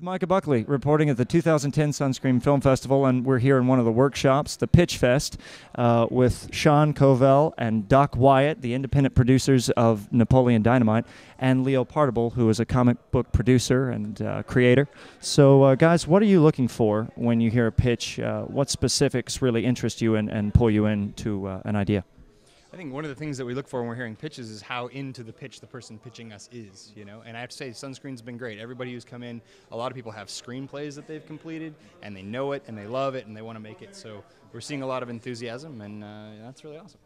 Micah Buckley reporting at the 2010 Sunscreen Film Festival, and we're here in one of the workshops, the Pitch Fest, with Sean Covel and Doc Wyatt, the independent producers of Napoleon Dynamite, and Leo Partable, who is a comic book producer and creator. So, guys, what are you looking for when you hear a pitch? What specifics really interest you and pull you into an idea? I think one of the things that we look for when we're hearing pitches is how into the pitch the person pitching us is, you know. And I have to say, Sunscreen's been great. Everybody who's come in, a lot of people have screenplays that they've completed, and they know it, and they love it, and they want to make it. So we're seeing a lot of enthusiasm, and that's really awesome.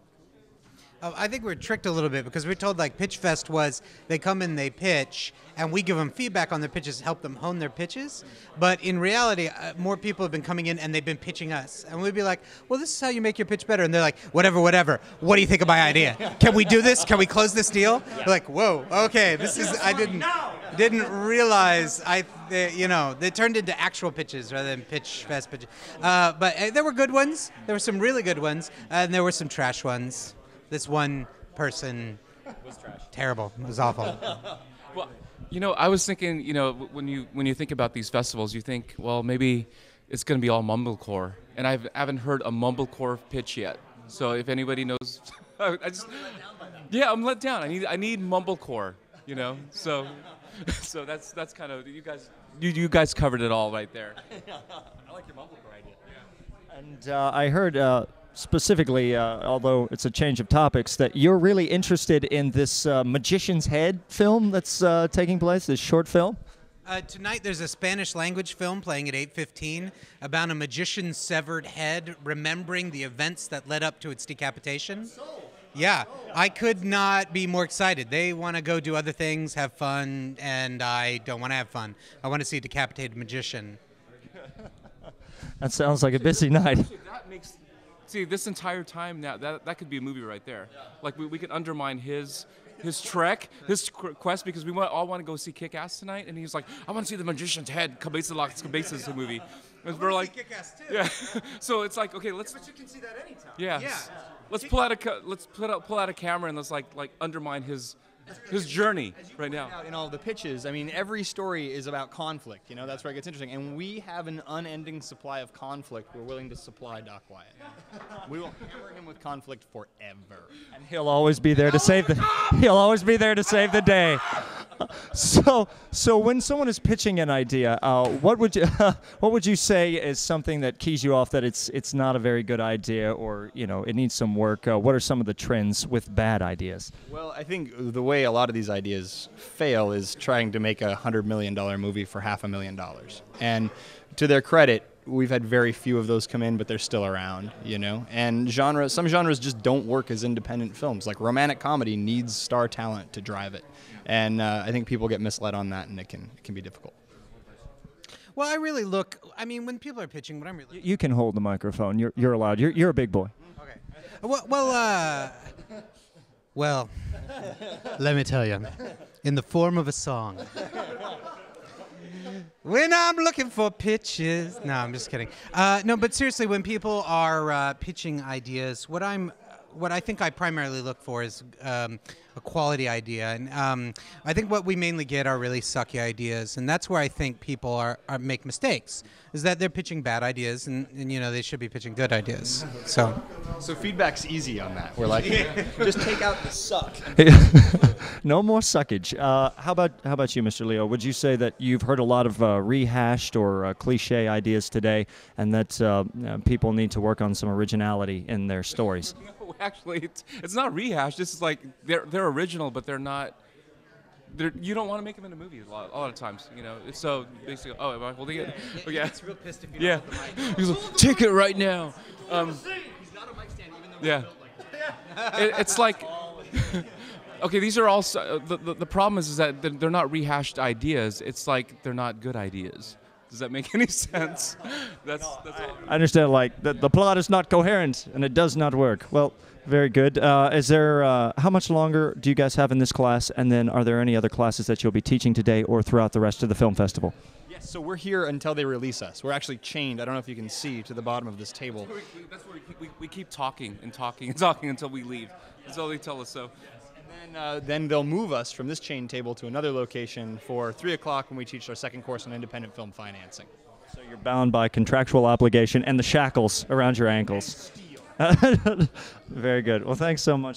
I think we're tricked a little bit because we're told like Pitch Fest was they come in, they pitch, and we give them feedback on their pitches, help them hone their pitches. But in reality, more people have been coming in and they've been pitching us. And we'd be like, well, this is how you make your pitch better. And they're like, whatever, whatever. What do you think of my idea? Can we do this? Can we close this deal? We're like, whoa, okay, this is, I didn't realize, they turned into actual pitches rather than Pitch Fest pitches. But there were good ones. There were some really good ones. And there were some trash ones. This one person was trash. Terrible. It was awful. Well, I was thinking, when you think about these festivals, you think, well, maybe it's going to be all mumblecore, and I haven't heard a mumblecore pitch yet. So if anybody knows, I'm let down. I need mumblecore, So that's kind of you guys covered it all right there. I like your mumblecore idea. Yeah. And I heard. Specifically, although it's a change of topics, that you're really interested in this Magician's Head film that's taking place, this short film? Tonight there's a Spanish language film playing at 8:15 about a magician's severed head remembering the events that led up to its decapitation. Yeah, I could not be more excited. They want to go do other things, have fun, and I don't want to have fun. I want to see a decapitated magician. That sounds like a busy night. See, this entire time now, that could be a movie right there. Yeah. Like, we could undermine his trek, his quest, because we all want to go see Kick-Ass tonight, and he's like, I want to see the Magician's Head, Cabezas movie. And we're like, Kick-Ass too. Yeah. So it's like, okay, let's. But you can see that anytime. Yeah. Let's pull out a camera and let's like undermine his journey right now. In all the pitches, I mean, every story is about conflict. That's where it gets interesting. And we have an unending supply of conflict. We're willing to supply Doc Wyatt. We will hammer him with conflict forever. And he'll always be there to save the. He'll always be there to save the day. So when someone is pitching an idea, what would you say is something that keys you off that it's not a very good idea, or it needs some work? What are some of the trends with bad ideas? Well, I think the way a lot of these ideas fail is trying to make a $100 million movie for $500,000. And to their credit, we've had very few of those come in, but they're still around, And some genres just don't work as independent films. Like romantic comedy needs star talent to drive it. And I think people get misled on that, and it can be difficult. Well, I really look. I mean, when people are pitching, what I'm really. You can hold the microphone. You're allowed. You're a big boy. Okay. Well, let me tell you, in the form of a song. When I'm looking for pitches. No, I'm just kidding. No, but seriously, when people are pitching ideas, what I think I primarily look for is a quality idea, and I think what we mainly get are really sucky ideas, and that's where I think people make mistakes. Is that they're pitching bad ideas, and they should be pitching good ideas. So feedback's easy on that. We're like, just take out the suck. No more suckage. How about you, Mr. Leo? Would you say that you've heard a lot of rehashed or cliche ideas today, and that people need to work on some originality in their stories? No, actually, it's not rehashed. This is like they're original, but they're not. You don't want to make them in a movie a lot of times, It's so basically, oh, am I holding it? Yeah, it's real pissed if you don't hold the mic. He's like, take it right now. He's not a mic stand, even though yeah. It's like, okay, these are all. The problem is that they're not rehashed ideas. It's like they're not good ideas. Does that make any sense? That's all. I understand. Like the plot is not coherent and it does not work. Well, very good. Is there? How much longer do you guys have in this class? And then, are there any other classes that you'll be teaching today or throughout the rest of the film festival? Yes. So we're here until they release us. We're actually chained. I don't know if you can see to the bottom of this table. That's where we keep talking and talking and talking until we leave. That's all they tell us. So. Then they'll move us from this chain table to another location for 3 o'clock when we teach our second course on independent film financing. So you're bound by contractual obligation and the shackles around your ankles. Very good. Well, thanks so much.